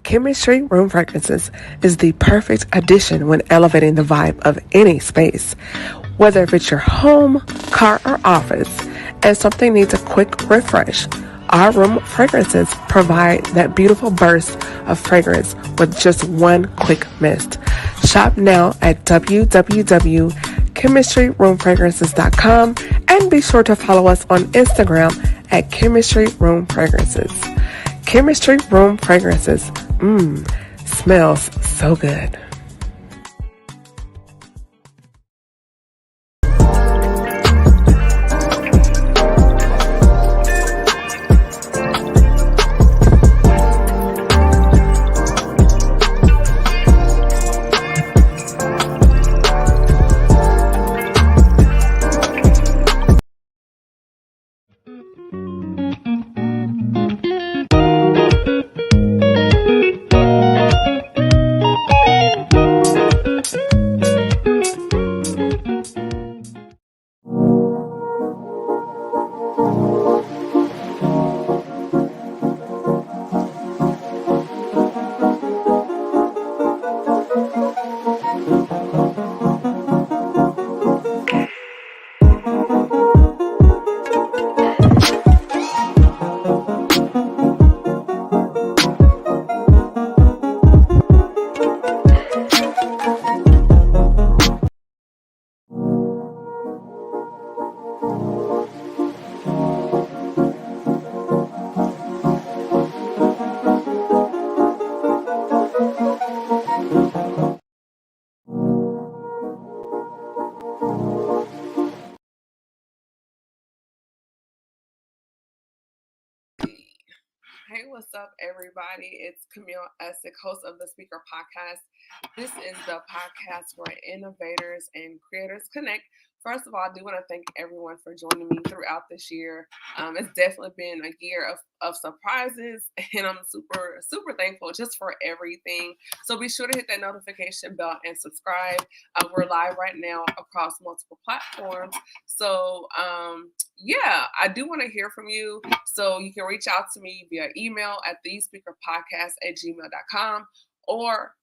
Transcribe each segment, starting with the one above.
Chemistry Room Fragrances is the perfect addition when elevating the vibe of any space. Whether if it's your home, car, or office, and something needs a quick refresh, our room fragrances provide that beautiful burst of fragrance with just one quick mist. Shop now at www.chemistryroomfragrances.com and be sure to follow us on Instagram at Chemistry Room Fragrances. Chemistry Room Fragrances. Smells so good. Hey, what's up, everybody? It's Camille Essick, host of the Speaker Podcast. This is the podcast where innovators and creators connect. First of all, I do want to thank everyone for joining me throughout this year. It's definitely been a year of surprises, and I'm super, super thankful just for everything. So be sure to hit that notification bell and subscribe. We're live right now across multiple platforms. So, yeah, I do want to hear from you. So you can reach out to me via email at thespeakerpodcast@gmail.com or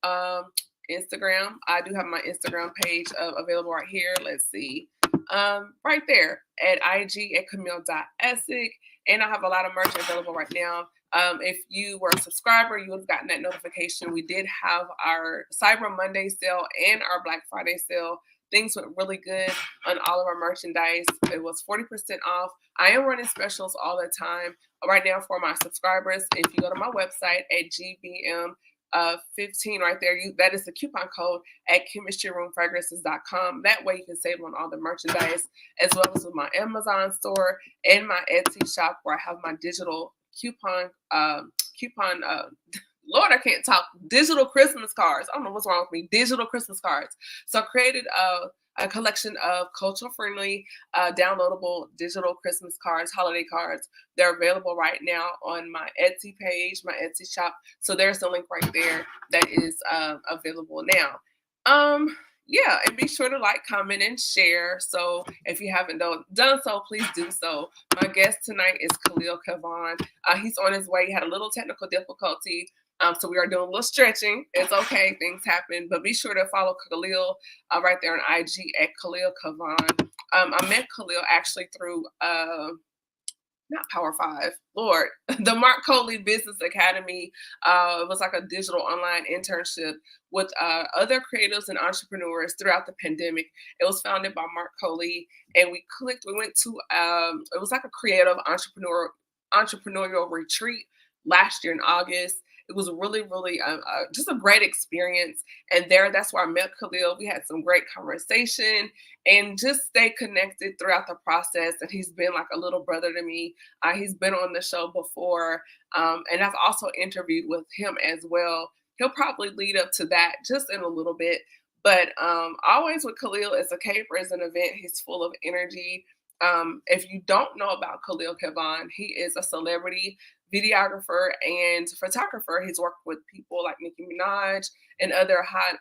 Instagram. I do have my Instagram page available right here. Let's see. Right there at IG at Camille.Essick. And I have a lot of merch available right now. If you were a subscriber, you would have gotten that notification. We did have our Cyber Monday sale and our Black Friday sale. Things went really good on all of our merchandise. It was 40% off. I am running specials all the time right now for my subscribers. If you go to my website at GBM15 right there, that is the coupon code at chemistryroomfragrances.com. That way you can save on all the merchandise, as well as with my Amazon store and my Etsy shop, where I have my digital Lord, I can't talk. Digital Christmas cards. I don't know what's wrong with me. Digital Christmas cards. So I created a collection of culture-friendly, downloadable digital Christmas cards, holiday cards. They're available right now on my Etsy page, my Etsy shop. So there's a link right there that is available now. Yeah, and be sure to like, comment, and share. So if you haven't done so, please do so. My guest tonight is Khalil Kavon. He's on his way. He had a little technical difficulty. So we are doing a little stretching. It's okay. Things happen. But be sure to follow Khalil right there on IG at Khalil Kavon. I met Khalil actually through not Power 5, Lord, the Mark Coley Business Academy. It was like a digital online internship with other creatives and entrepreneurs throughout the pandemic. It was founded by Mark Coley, and we clicked. We went to, it was like a creative entrepreneurial retreat last year in August. It was really, really just a great experience. And that's where I met Khalil. We had some great conversation and just stay connected throughout the process. And he's been like a little brother to me. He's been on the show before. And I've also interviewed with him as well. He'll probably lead up to that just in a little bit. But always with Khalil, it's a caper, it's an event. He's full of energy. If you don't know about Khalil Kavon, he is a celebrity videographer and photographer. He's worked with people like Nicki Minaj and other high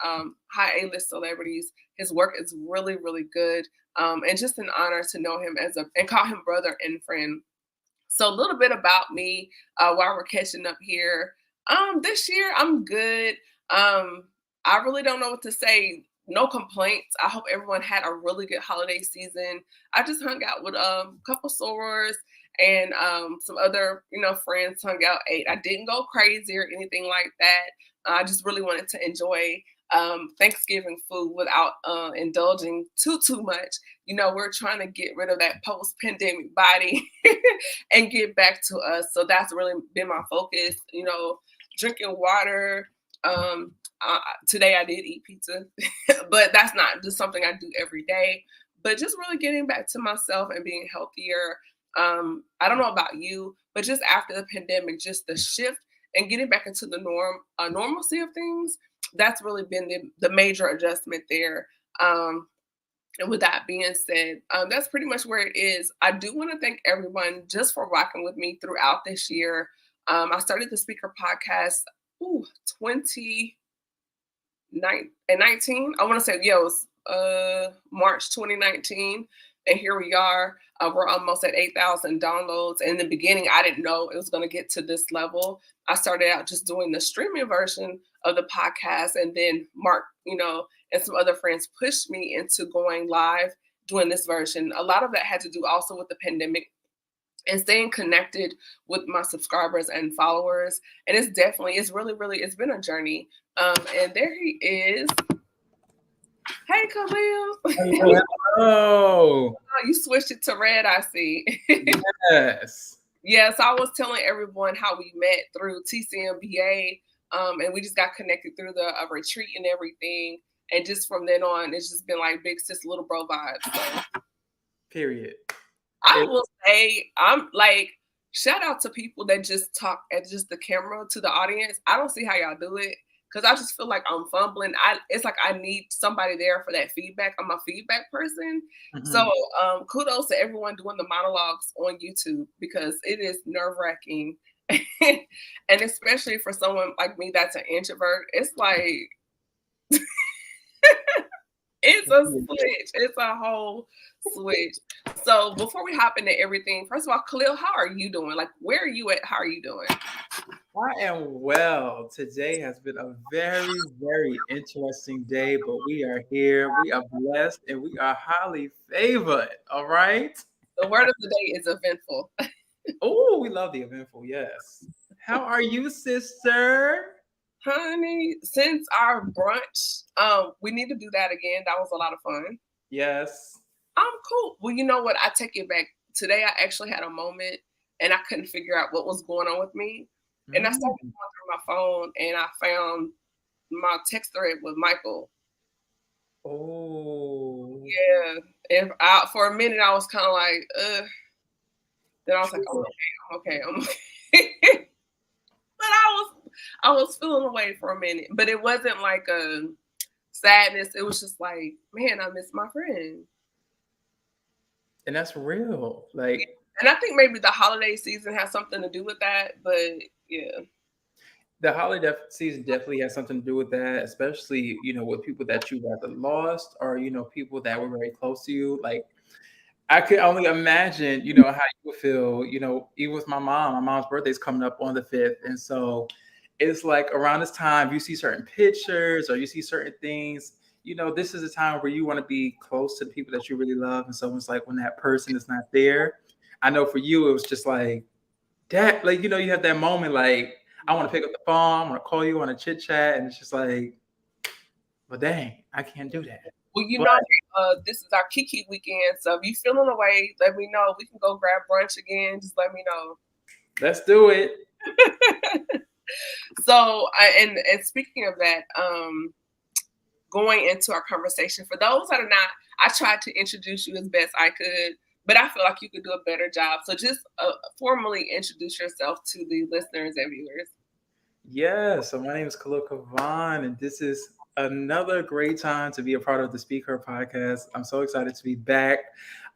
A-list celebrities. His work is really, really good. And just an honor to know him and call him brother and friend. So a little bit about me while we're catching up here. This year I'm good. I really don't know what to say. No complaints. I hope everyone had a really good holiday season. I just hung out with a couple sorors and some other, friends hung out, ate. I didn't go crazy or anything like that. I just really wanted to enjoy Thanksgiving food without indulging too much. We're trying to get rid of that post-pandemic body and get back to us. So that's really been my focus. Drinking water. Today I did eat pizza, but that's not just something I do every day. But just really getting back to myself and being healthier. I don't know about you, but just after the pandemic, just the shift and getting back into the normalcy of things, that's really been the major adjustment there. And with that being said, that's pretty much where it is. I do want to thank everyone just for rocking with me throughout this year. I started the speaker podcast, 2019. I want to say, yeah, it was March 2019. And here we are. We're almost at 8,000 downloads. And in the beginning, I didn't know it was going to get to this level. I started out just doing the streaming version of the podcast. And then Mark, and some other friends pushed me into going live doing this version. A lot of that had to do also with the pandemic and staying connected with my subscribers and followers. And it's really, it's been a journey. And there he is. Hey, Khalil. Hello. Oh, you switched it to red, I see. Yes. Yeah, so I was telling everyone how we met through TCMBA, and we just got connected through the retreat and everything. And just from then on, it's just been like big sis, little bro vibes. So. Period. I will say, I'm like, shout out to people that just talk at just the camera to the audience. I don't see how y'all do it because I just feel like I'm fumbling. It's like I need somebody there for that feedback. I'm a feedback person. Mm-hmm. So kudos to everyone doing the monologues on YouTube because it is nerve-wracking. And especially for someone like me that's an introvert, it's like it's a switch. It's a whole switch. So before we hop into everything, first of all, Khalil, how are you doing? Like, where are you at? How are you doing? I am well. Today has been a very, very interesting day, but we are here. We are blessed and we are highly favored. All right. The word of the day is eventful. Oh, we love the eventful. Yes. How are you, sister? Honey, since our brunch, we need to do that again. That was a lot of fun. Yes. I'm cool. Well, you know what? I take it back. Today, I actually had a moment and I couldn't figure out what was going on with me. And I started going through my phone and I found my text thread with Michael. Oh. Yeah. For a minute, I was kind of like, Then I was like, I'm okay. But I was feeling away for a minute. But it wasn't like a sadness. It was just like, man, I miss my friend. And that's real. Like, and I think maybe the holiday season has something to do with that, but yeah. The holiday season definitely has something to do with that, especially, with people that you either lost or, people that were very close to you. Like, I could only imagine, how you would feel, even with my mom. My mom's birthday is coming up on the 5th. And so it's like around this time, you see certain pictures or you see certain things, this is a time where you want to be close to the people that you really love. And so it's like when that person is not there, I know for you, it was just like that, like, you have that moment, like, I want to pick up the phone, I want to call you, I want to chit chat. And it's just like, well, dang, I can't do that. Well, this is our Kiki weekend. So if you're feeling away, let me know. We can go grab brunch again. Just let me know. Let's do it. So, and speaking of that, going into our conversation, for those that are not, I tried to introduce you as best I could, but I feel like you could do a better job. So just formally introduce yourself to the listeners and viewers. Yeah, so my name is Khalil Kavon, and this is another great time to be a part of the Speaker podcast. I'm so excited to be back.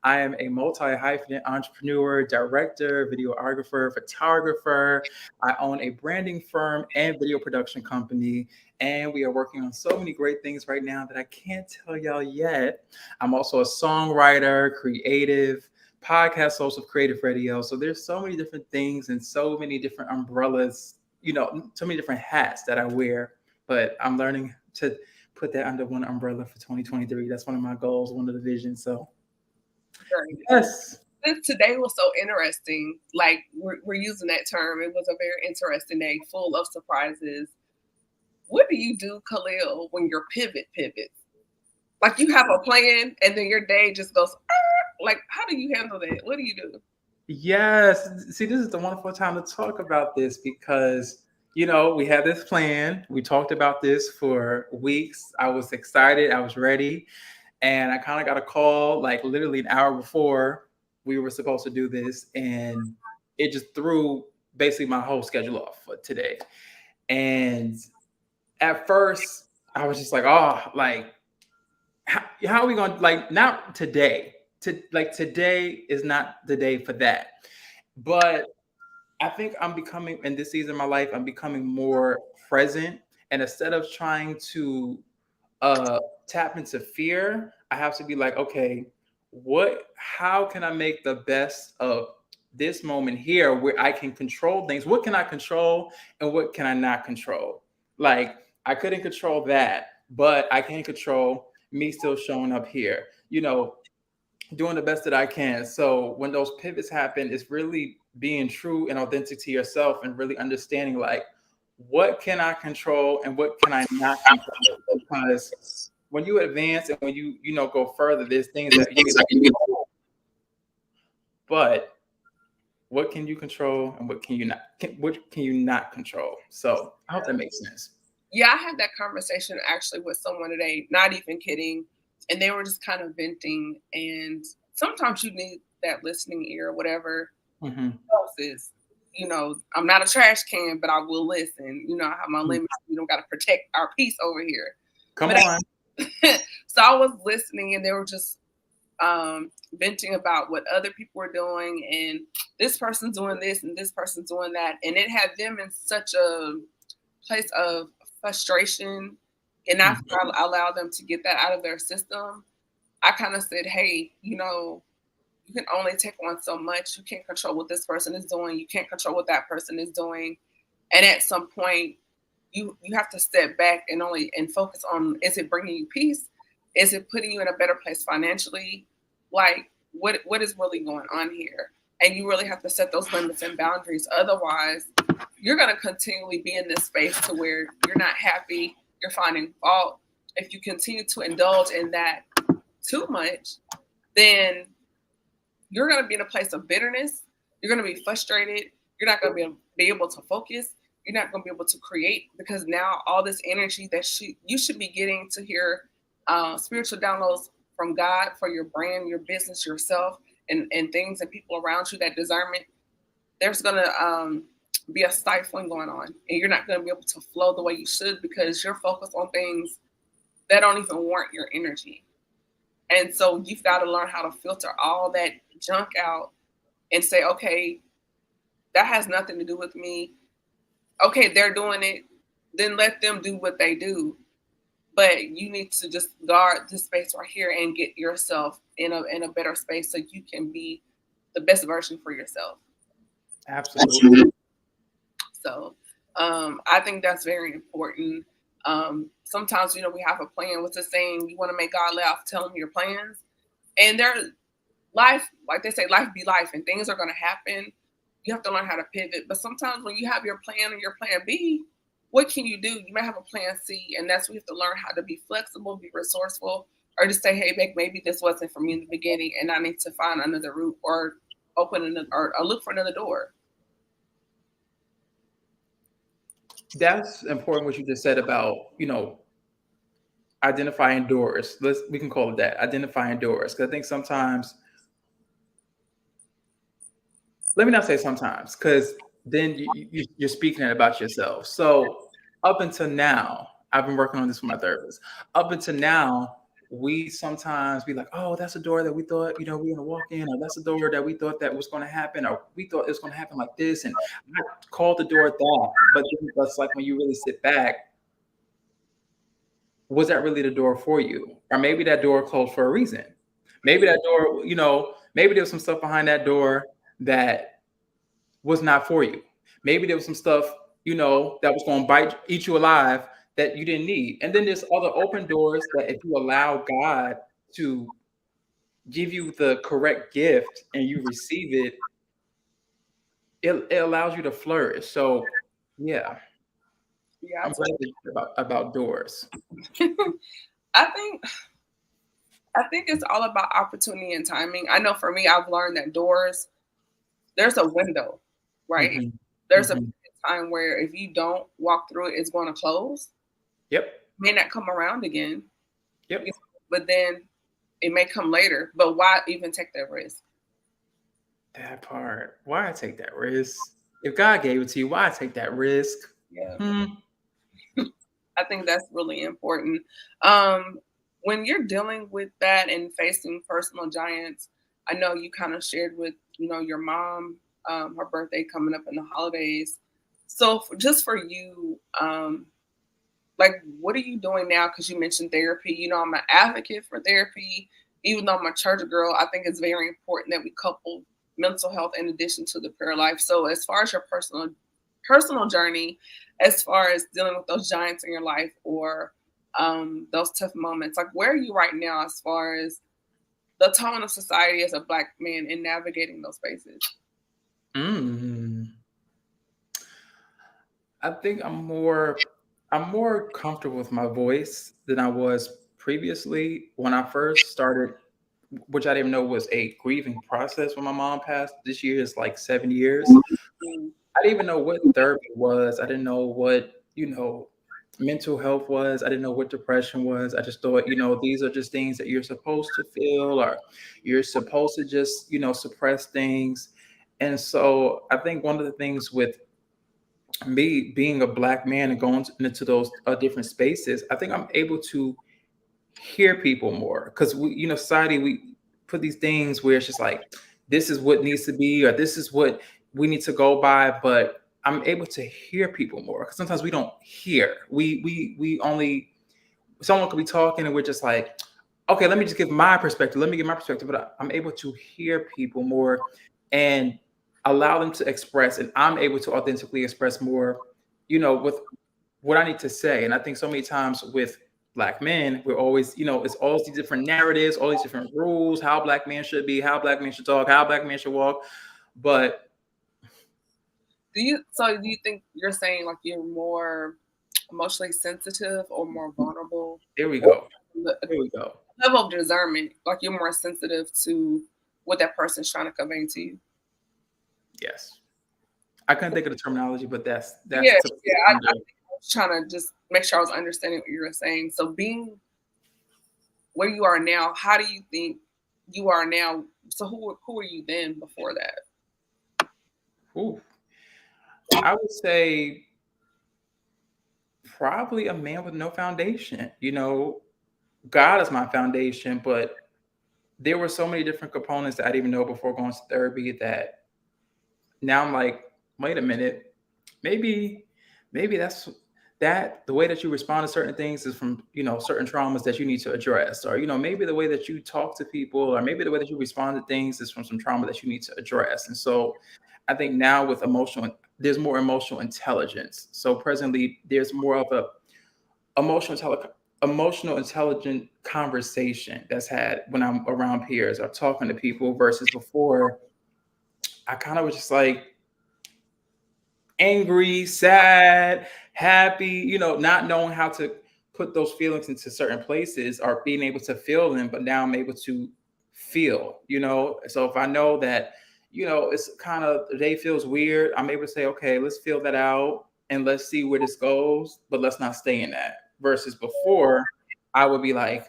I am a multi-hyphenate entrepreneur, director, videographer, photographer. I own a branding firm and video production company, and we are working on so many great things right now that I can't tell y'all yet. I'm also a songwriter, creative, podcast host of Creative Radio. So there's so many different things and so many different umbrellas so many different hats that I wear, but I'm learning to put that under one umbrella for 2023. That's one of my goals, one of the visions. So Right. yes. Today was so interesting. Like we're using that term. It was a very interesting day, full of surprises. What do you do, Khalil, when your pivots? Like you have a plan and then your day just goes, like, how do you handle that? What do you do? Yes. See, this is the wonderful time to talk about this because, we had this plan. We talked about this for weeks. I was excited. I was ready. And I kind of got a call like literally an hour before we were supposed to do this. And it just threw basically my whole schedule off for today. And at first, I was just like, oh, like, how are we going to, like, not today? Today is not the day for that. But I think I'm becoming, in this season of my life, I'm becoming more present. And instead of trying to tap into fear, I have to be like, okay, how can I make the best of this moment here where I can control things? What can I control and what can I not control? Like, I couldn't control that, but I can control me still showing up here, doing the best that I can. So when those pivots happen, it's really being true and authentic to yourself and really understanding like, what can I control and what can I not control? Because when you advance and when you go further, there's things that you can control. But what can you control and what can you not control? So I hope that makes sense. Yeah, I had that conversation actually with someone today, not even kidding. And they were just kind of venting. And sometimes you need that listening ear or whatever else is. I'm not a trash can, but I will listen. I have my limits. We don't got to protect our peace over here. Come on. So I was listening and they were just venting about what other people were doing and this person's doing this and this person's doing that. And it had them in such a place of frustration. And after I allowed them to get that out of their system, I kind of said, hey, you can only take on so much. You can't control what this person is doing. You can't control what that person is doing. And at some point, you have to step back and focus on, is it bringing you peace? Is it putting you in a better place financially? Like, what is really going on here? And you really have to set those limits and boundaries. Otherwise, you're going to continually be in this space to where you're not happy, you're finding fault. If you continue to indulge in that too much, then you're going to be in a place of bitterness. You're going to be frustrated. You're not going to be able to focus. You're not going to be able to create because now all this energy that you should be getting to hear spiritual downloads from God for your brand, your business, yourself, and things and people around you, that discernment, there's going to be a stifling going on. And you're not going to be able to flow the way you should because you're focused on things that don't even warrant your energy. And so you've got to learn how to filter all that junk out and say, okay, that has nothing to do with me. Okay, they're doing it. Then let them do what they do. But you need to just guard this space right here and get yourself in a better space so you can be the best version for yourself. Absolutely. So I think that's very important. Sometimes, we have a plan. What's the saying? You want to make God laugh, tell him your plans. And life, like they say, life be life and things are going to happen. You have to learn how to pivot. But sometimes when you have your plan and your plan B, what can you do? You may have a plan C, and that's where you have to learn how to be flexible, be resourceful, or just say, hey, maybe this wasn't for me in the beginning, and I need to find another route or or look for another door. That's important what you just said about, identifying doors. We can call it that, identifying doors. Because I think sometimes, let me not say sometimes, because then you're speaking about yourself. So up until now, I've been working on this with my therapist. Up until now, we sometimes be like, oh, that's a door that we thought, we were going to walk in, or that's a door that we thought that was going to happen, or we thought it was going to happen like this. And I called the door that, but then that's like when you really sit back, was that really the door for you? Or maybe that door closed for a reason. Maybe that door, maybe there was some stuff behind that door that was not for you. Maybe there was some stuff that was going to eat you alive that you didn't need. And then there's other open doors that if you allow God to give you the correct gift and you receive it, it allows you to flourish. So yeah, Yeah, I'm glad to hear about doors. I think I think it's all about opportunity and timing. I know for me, I've learned that doors, there's a window, right? Hmm. There's a Hmm. time where if you don't walk through it, it's going to close. Yep. May not come around again, Yep. but then it may come later. But why even take that risk? That part. Why I take that risk? If God gave it to you, why take that risk? Yeah, Hmm. I think that's really important. Um, when you're dealing with that and facing personal giants, I know you kind of shared with your mom, her birthday coming up in the holidays. So just for you, like, what are you doing now? Because you mentioned therapy. I'm an advocate for therapy. Even though I'm a church girl, I think it's very important that we couple mental health in addition to the prayer life. So as far as your personal journey, as far as dealing with those giants in your life or those tough moments, like where are you right now as far as the tone of society as a Black man in navigating those spaces? Mm. I think I'm more comfortable with my voice than I was previously when I first started, which I didn't know was a grieving process when my mom passed. This year is like 7 years. Mm, I didn't even know what therapy was. I didn't know what, mental health was. I didn't know what depression was. I just thought, these are just things that you're supposed to feel or you're supposed to just, suppress things. And so I think one of the things with me being a Black man and going into those different spaces, I think I'm able to hear people more because society, we put these things where it's just like, this is what needs to be, or this is what we need to go by. But I'm able to hear people more because sometimes we don't hear. We only, someone could be talking and we're just like, okay, let me just give my perspective. Let me give my perspective. But I'm able to hear people more and allow them to express, and I'm able to authentically express more, with what I need to say. And I think so many times with Black men, we're always, it's all these different narratives, all these different rules, how Black men should be, how Black men should talk, how Black men should walk. But do you think you're saying like you're more emotionally sensitive or more vulnerable? here we Or go. Here we go. level of discernment, like you're more sensitive to what that person's trying to convey to you. Yes. I couldn't think of the terminology, but Yeah, that's to yeah. put I under. was trying to just make sure I was understanding what you were saying. So being where you are now, how do you think you are now? So who were you then before that? Ooh. I would say probably a man with no foundation. God is my foundation, but there were so many different components that I didn't even know before going to therapy that now I'm like, wait a minute, maybe, maybe that the way that you respond to certain things is from, certain traumas that you need to address, or, maybe the way that you talk to people, or maybe the way that you respond to things is from some trauma that you need to address. And so I think now with there's more emotional intelligence. So presently there's more of a emotional emotional intelligent conversation that's had when I'm around peers or talking to people versus before I kind of was just like angry, sad, happy, not knowing how to put those feelings into certain places or being able to feel them, but now I'm able to feel. So if I know that, it's kind of the day feels weird, I'm able to say, okay, let's feel that out and let's see where this goes, but let's not stay in that. Versus before, I would be like,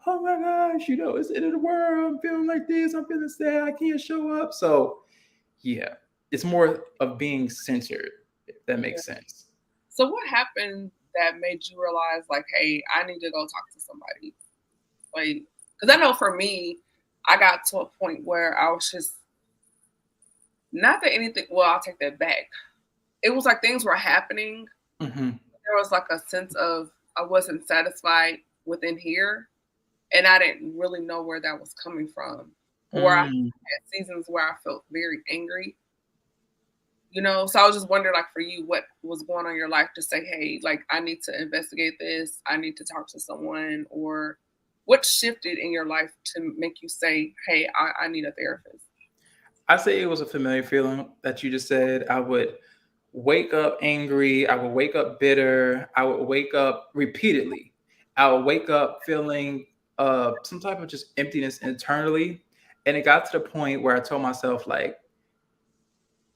oh my gosh, it's the end of the world. I'm feeling like this. I'm feeling sad. I can't show up. So yeah, it's more of being centered, if that Yeah. makes sense. So what happened that made you realize like, hey, I need to go talk to somebody? Like, because I know for me, I got to a point where I was just not that anything. Well, I'll take that back. It was like things were happening. Hmm. There was like a sense of I wasn't satisfied within here, and I didn't really know where that was coming from. Or I Mm, had seasons where I felt very angry, you know. So I was just wondering, like, for you, what was going on in your life to say, hey, like, I need to investigate this, I need to talk to someone, or what shifted in your life to make you say, hey, I need a therapist? I say it was a familiar feeling that you just said. I would wake up angry. I would wake up bitter. I would wake up repeatedly. I would wake up feeling some type of just emptiness internally. And it got to the point where I told myself, like,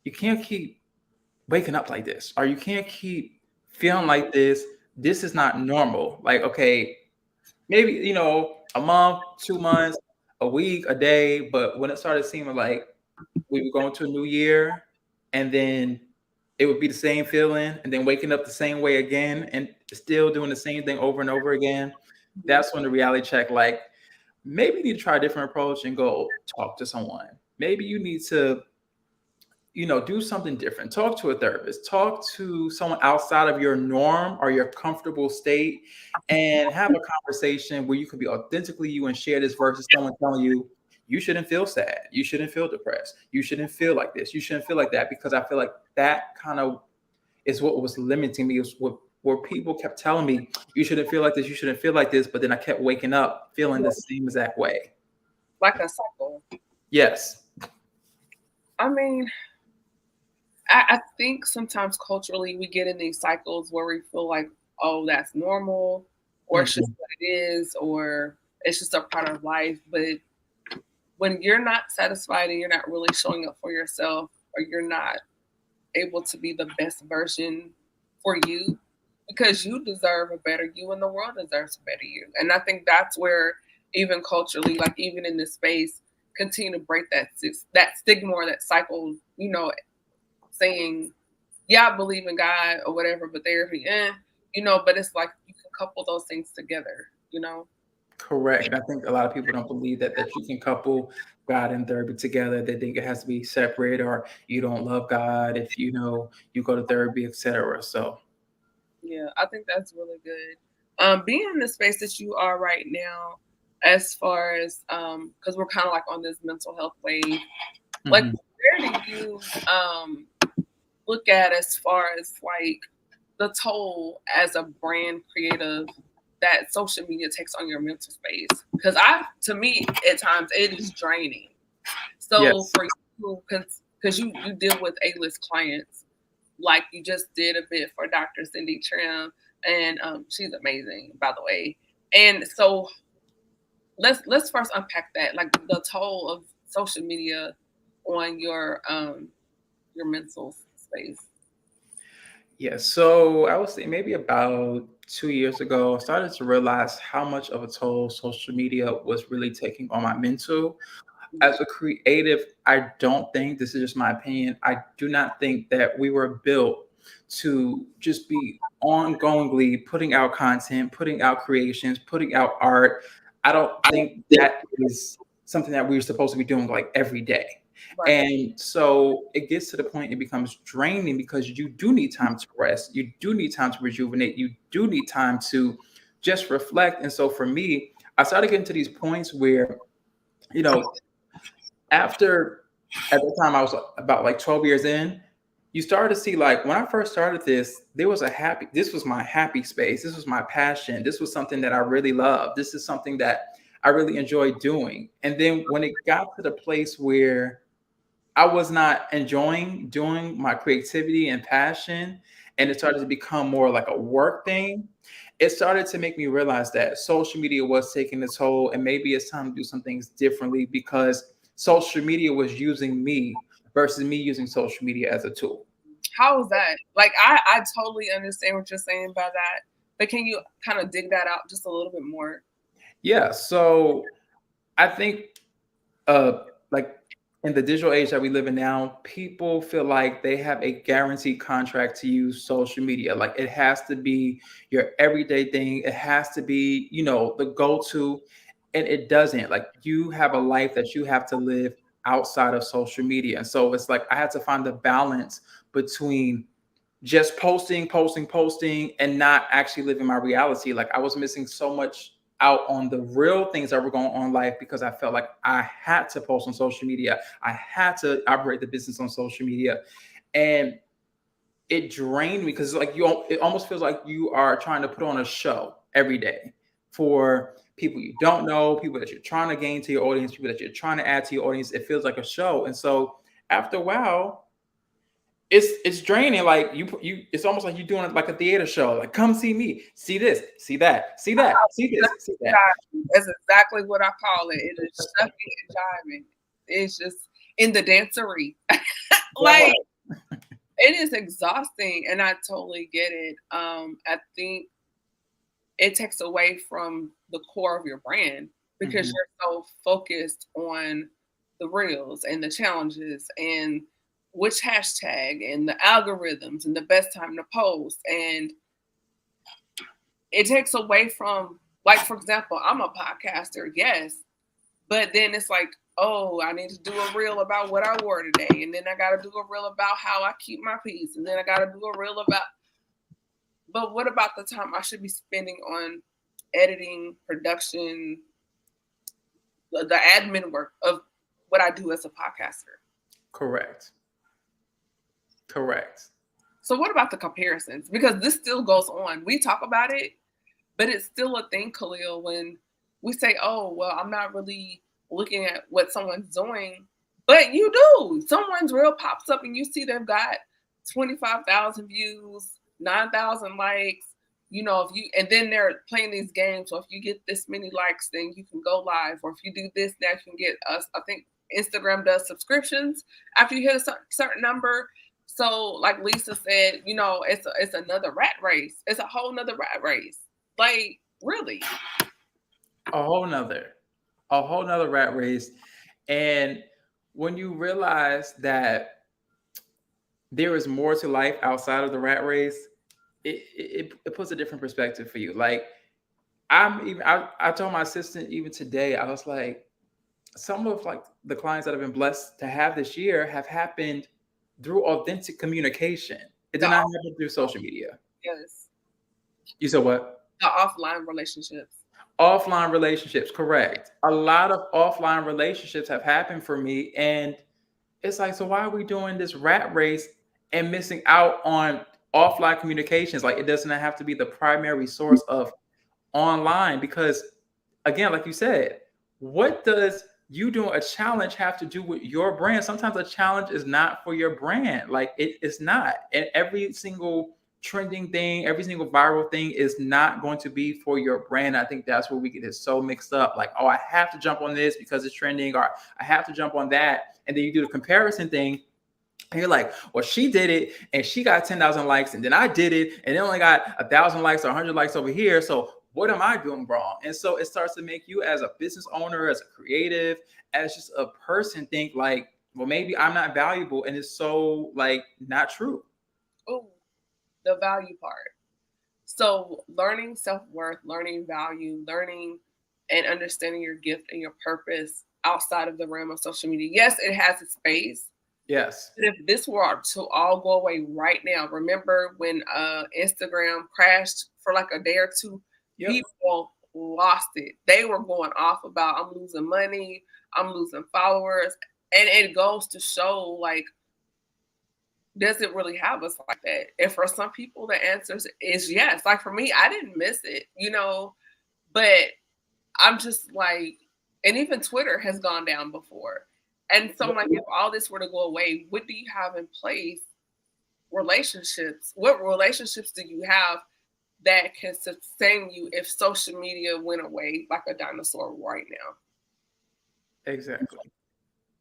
you can't keep waking up like this, or you can't keep feeling Mm, like this. This is not normal. Like, okay, maybe, a month, 2 months, a week, a day. But when it started seeming like we would go into a new year, and then it would be the same feeling, and then waking up the same way again, and still doing the same thing over and over again. mhm. That's when the reality check, like, maybe you need to try a different approach and go talk to someone. Maybe you need to, do something different. Talk to a therapist, talk to someone outside of your norm or your comfortable state, and have a conversation where you can be authentically you and share this versus someone telling you, you shouldn't feel sad, you shouldn't feel depressed, you shouldn't feel like this, you shouldn't feel like that. Because I feel like that kind of is what was limiting me, is what where people kept telling me, you shouldn't feel like this, you shouldn't feel like this, but then I kept waking up feeling Yeah, the same exact way. like a cycle. Yes. I mean, I think sometimes culturally we get in these cycles where we feel like, oh, that's normal, or it's just Mhm. what it is, or it's just a part of life. But when you're not satisfied and you're not really showing up for yourself, or you're not able to be the best version for you, because you deserve a better you and the world deserves a better you. And I think that's where, even culturally, like even in this space, continue to break that stigma or that cycle, saying, yeah, I believe in God or whatever, but therapy, but it's like you can couple those things together. Correct. And I think a lot of people don't believe that you can couple God and therapy together. They think it has to be separate, or you don't love God if you go to therapy, etc. So Yeah, I think that's really good. Being in the space that you are right now, as far as because we're kind of like on this mental health wave, like mhm. where do you look at as far as like the toll as a brand creative that social media takes on your mental space? Because to me, at times it is draining. So Yes. for you, because you deal with A-list clients, like you just did a bit for Dr. Cindy Trim, and she's amazing, by the way. And so let's first unpack that, like the toll of social media on your mental space. Yeah, so I would say maybe about 2 years ago, I started to realize how much of a toll social media was really taking on my mental. As a creative, I don't think, this is just my opinion, I do not think that we were built to just be ongoingly putting out content, putting out creations, putting out art. I don't think that is something that we're supposed to be doing like every day. Right. And so it gets to the point it becomes draining, because you do need time to rest. You do need time to rejuvenate. You do need time to just reflect. And so for me, I started getting to these points where, you know, after at the time I was about like 12 years in, you start to see, like, when I first started this, this was my happy space. This was my passion. This was something that I really loved. This is something that I really enjoyed doing. And then when it got to the place where I was not enjoying doing my creativity and passion, and it started to become more like a work thing, it started to make me realize that social media was taking its toll, and maybe it's time to do some things differently, because social media was using me versus me using social media as a tool. How is that? Like, I totally understand what you're saying by that, but can you kind of dig that out just a little bit more? Yeah, so I think like in the digital age that we live in now, people feel like they have a guaranteed contract to use social media. Like, it has to be your everyday thing. It has to be, the go-to. And it doesn't. Like, you have a life that you have to live outside of social media. And so it's like I had to find the balance between just posting, posting, posting, and not actually living my reality. Like, I was missing so much out on the real things that were going on in life, because I felt like I had to post on social media. I had to operate the business on social media. And it drained me because like it almost feels like you are trying to put on a show every day for people you don't know, people that you're trying to gain to your audience, people that you're trying to add to your audience. It feels like a show. And so after a while, it's draining. Like it's almost like you're doing it like a theater show. Like, come see me, see this, see that, see that, see this, see that. That's exactly what I call it. It is shucking and jiving. It's just in the dancery. Like, it is exhausting, and I totally get it. I think it takes away from the core of your brand because you're so focused on the reels and the challenges and which hashtag and the algorithms and the best time to post. And it takes away from, like, for example, I'm a podcaster, yes, but then it's like, oh, I need to do a reel about what I wore today. And then I got to do a reel about how I keep my peace. And then I got to do a reel about, but what about the time I should be spending on editing, production, the admin work of what I do as a podcaster? Correct. So what about the comparisons? Because this still goes on. We talk about it, but it's still a thing, Khalil, when we say, oh, well, I'm not really looking at what someone's doing, but you do. Someone's reel pops up and you see they've got 25,000 views, 9,000 likes, and then they're playing these games. So if you get this many likes, then you can go live. Or if you do this, now you can get us. I think Instagram does subscriptions after you hit a certain number. So like Lisa said, it's another rat race. It's a whole nother rat race. Like, really. A whole nother rat race. And when you realize that there is more to life outside of the rat race, it puts a different perspective for you. Like, I told my assistant even today, I was like, some of like the clients that have been blessed to have this year have happened through authentic communication. It did not happen through social media. Yes. You said what? The offline relationships. Offline relationships, correct. A lot of offline relationships have happened for me. And it's like, so why are we doing this rat race and missing out on offline communications? Like, it doesn't have to be the primary source of online, because again, like you said, what does you doing a challenge have to do with your brand? Sometimes a challenge is not for your brand. Like, it's not. And every single trending thing, every single viral thing is not going to be for your brand. I think that's where we get it so mixed up. Like, oh, I have to jump on this because it's trending, or I have to jump on that. And then you do the comparison thing. And you're like, well, she did it and she got 10,000 likes, and then I did it and it only got 1,000 likes or 100 likes over here. So what am I doing wrong? And so it starts to make you, as a business owner, as a creative, as just a person, think like, well, maybe I'm not valuable. And it's so like not true. Oh, the value part. So learning self-worth, learning value, learning and understanding your gift and your purpose outside of the realm of social media. Yes, it has its space. Yes. But if this were to all go away right now, remember when Instagram crashed for like a day or two? Yep. People lost it. They were going off about, I'm losing money, I'm losing followers. And it goes to show, like, does it really have us like that? And for some people, the answer is yes. Like, for me, I didn't miss it, but I'm just like, and even Twitter has gone down before. And so, like, if all this were to go away, what do you have in place? Relationships. What relationships do you have that can sustain you if social media went away like a dinosaur right now? Exactly.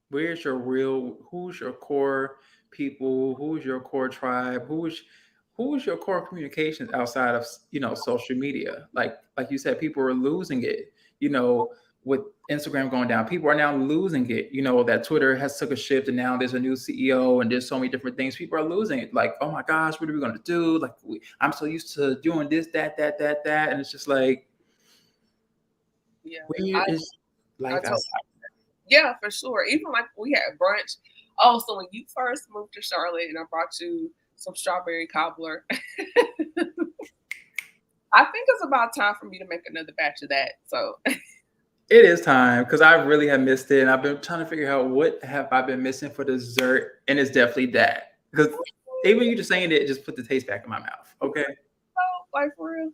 Who's your core people? Who's your core tribe? Who's your core communications outside of, social media? Like you said, people are losing it, with Instagram going down. People are now losing it. That Twitter has took a shift and now there's a new CEO and there's so many different things. People are losing it. Like, oh my gosh, what are we going to do? Like, I'm so used to doing this, that. And it's just like, where is life outside? Yeah, for sure. Even like we had brunch. Oh, so when you first moved to Charlotte and I brought you some strawberry cobbler, I think it's about time for me to make another batch of that. So it is time, because I really have missed it. And I've been trying to figure out what have I been missing for dessert. And it's definitely that. Because even you just saying it, just put the taste back in my mouth. Okay. Oh, like for real.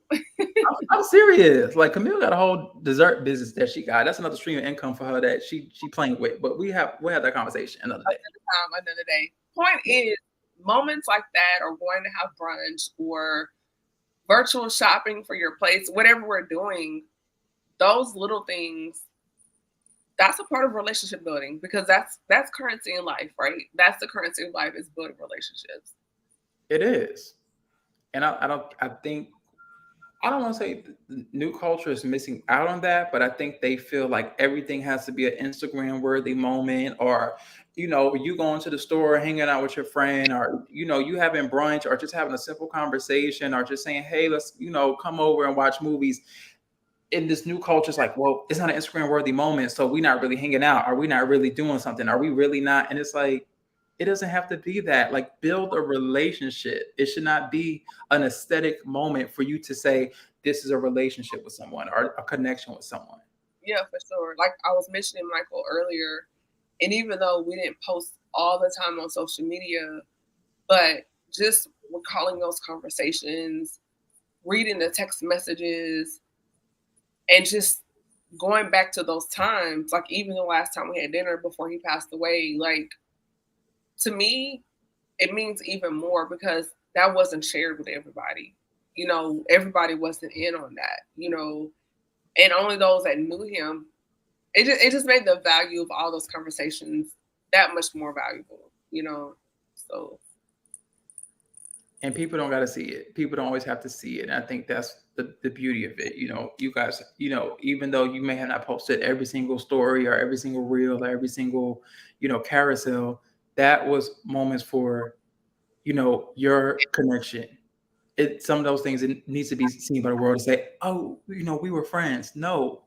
I'm serious. Like Camille got a whole dessert business that she got. That's another stream of income for her that she playing with. But we'll have that conversation another day. Another day. Point is, moments like that, or going to have brunch, or virtual shopping for your place, whatever we're doing, those little things, that's a part of relationship building, because that's currency in life, right? That's the currency of life, is building relationships. It is. And I think I don't want to say the new culture is missing out on that, but I think they feel like everything has to be an Instagram worthy moment, or, you going to the store, hanging out with your friend, or, you having brunch, or just having a simple conversation, or just saying, hey, let's, come over and watch movies. In this new culture, it's like, well, it's not an Instagram worthy moment. So we're not really hanging out. Are we not really doing something? Are we really not? And it's like, it doesn't have to be that. Like, build a relationship. It should not be an aesthetic moment for you to say this is a relationship with someone or a connection with someone. Yeah, for sure. Like I was mentioning Michael earlier, and even though we didn't post all the time on social media, but just recalling those conversations, reading the text messages, and just going back to those times, like even the last time we had dinner before he passed away, like, to me, it means even more, because that wasn't shared with everybody. Everybody wasn't in on that, and only those that knew him. It just made the value of all those conversations that much more valuable. So And people don't got to see it. People don't always have to see it. And I think that's the beauty of it. You guys, even though you may have not posted every single story or every single reel or every single, carousel, that was moments for, your connection. Some of those things, it needs to be seen by the world to say, oh, we were friends. No,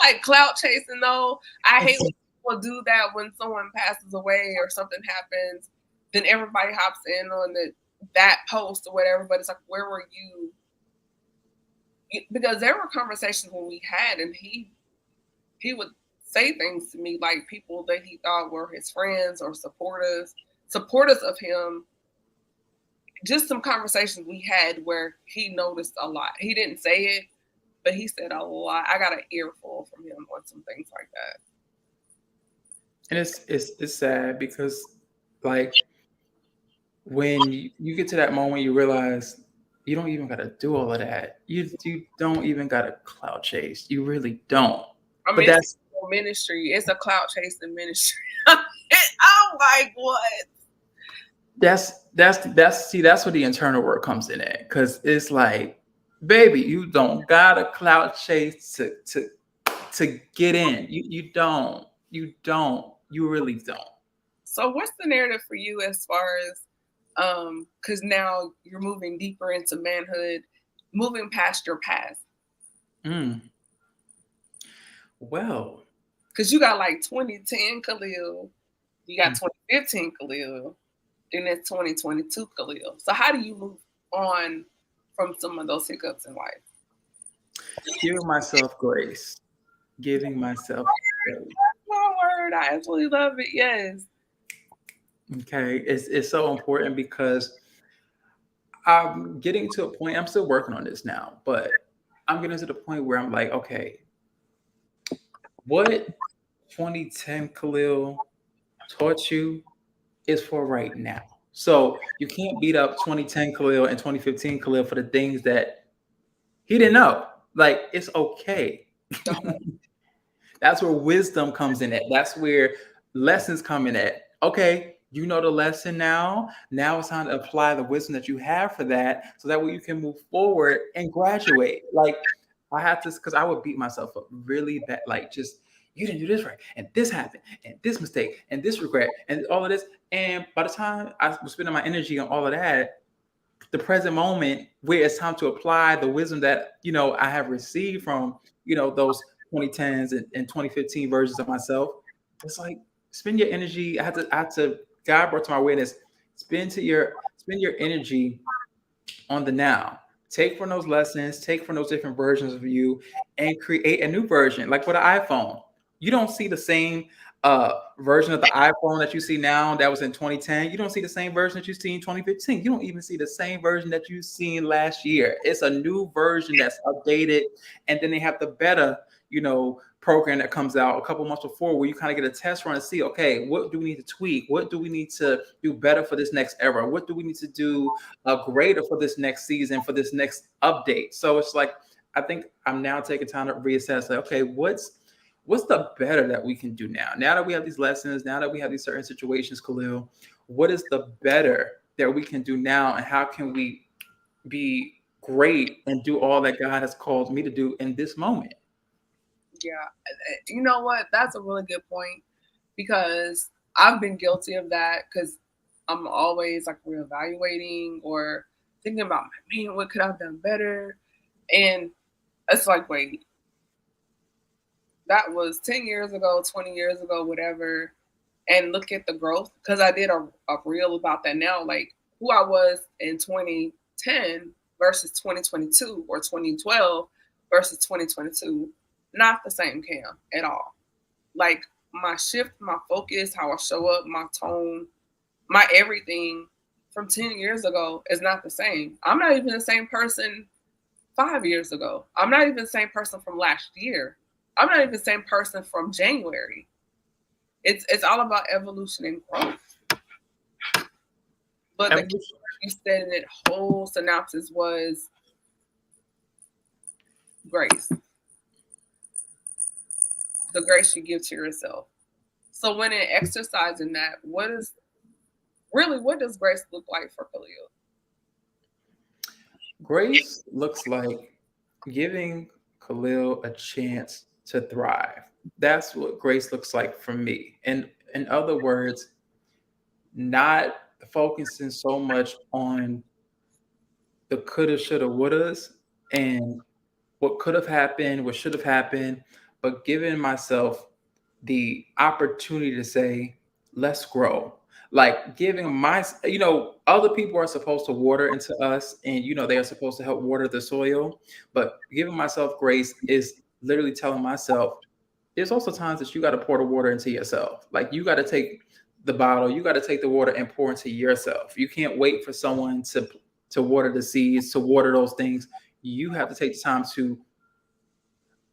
like clout chasing though, I hate when people do that when someone passes away or something happens. Then everybody hops in on that post or whatever, but it's like, where were you? Because there were conversations when we had, and he would say things to me, like people that he thought were his friends or supporters of him. Just some conversations we had where he noticed a lot. He didn't say it, but he said a lot. I got an earful from him on some things like that. And it's sad because, like, when you get to that moment, you realize you don't even got to do all of that. You don't even got to cloud chase. You really don't. I mean, but that's ministry. It's a cloud chasing ministry. I'm like, what? That's see, that's where the internal work comes in at, because it's like, baby, you don't gotta cloud chase to get in. You don't. You really don't. So what's the narrative for you as far as because now you're moving deeper into manhood, moving past your past? Well, because you got like 2010 Khalil, you got 2015 Khalil, then it's 2022 Khalil. So how do you move on from some of those hiccups in life? Giving myself grace. Giving myself grace. That's my word. I absolutely love it. Yes. Okay. It's so important, because I'm getting to a point, I'm still working on this now, but I'm getting to the point where I'm like, okay, what 2010 Khalil taught you is for right now. So you can't beat up 2010 Khalil and 2015 Khalil for the things that he didn't know. Like, it's okay. That's where wisdom comes in at. That's where lessons come in at. Okay, you know the lesson now. Now it's time to apply the wisdom that you have for that, so that way you can move forward and graduate. Like, I have to, because I would beat myself up really bad. Like, just, you didn't do this right, and this happened, and this mistake, and this regret, and all of this. And by the time I was spending my energy on all of that, the present moment where it's time to apply the wisdom that I have received from those 2010s and 2015 versions of myself, it's like, spend your energy. I had to God brought to my awareness, spend your energy on the now. Take from those lessons, take from those different versions of you, and create a new version. Like with an iPhone, you don't see the same version of the iPhone that you see now that was in 2010. You don't see the same version that you see in 2015. You don't even see the same version that you seen last year. It's a new version that's updated, and then they have the beta, program that comes out a couple months before, where you kind of get a test run to see, okay, what do we need to tweak? What do we need to do better for this next era? What do we need to do greater for this next season, for this next update? So it's like, I think I'm now taking time to reassess, like, okay, what's the better that we can do now? Now that we have these lessons, now that we have these certain situations, Khalil, what is the better that we can do now, and how can we be great and do all that God has called me to do in this moment? Yeah. You know what? That's a really good point, because I've been guilty of that, because I'm always like reevaluating or thinking about, man, what could I have done better? And it's like, wait, that was 10 years ago, 20 years ago, whatever. And look at the growth. Because I did a reel about that now, like who I was in 2010 versus 2022, or 2012 versus 2022. Not the same Cam at all. Like my shift, my focus, how I show up, my tone, my everything from 10 years ago is not the same. I'm not even the same person 5 years ago. I'm not even the same person from last year. I'm not even the same person from January. It's all about evolution and growth. But the key you said in that whole synopsis was grace. The grace you give to yourself. So when in exercising that, what does grace look like for Khalil? Grace looks like giving Khalil a chance to thrive. That's what grace looks like for me. And in other words, not focusing so much on the coulda, shoulda, wouldas, and what could have happened, what should have happened, but giving myself the opportunity to say, let's grow. Like giving other people are supposed to water into us, and they are supposed to help water the soil. But giving myself grace is literally telling myself, there's also times that you got to pour the water into yourself. Like you got to take the bottle, you got to take the water and pour into yourself. You can't wait for someone to water the seeds, to water those things. You have to take the time to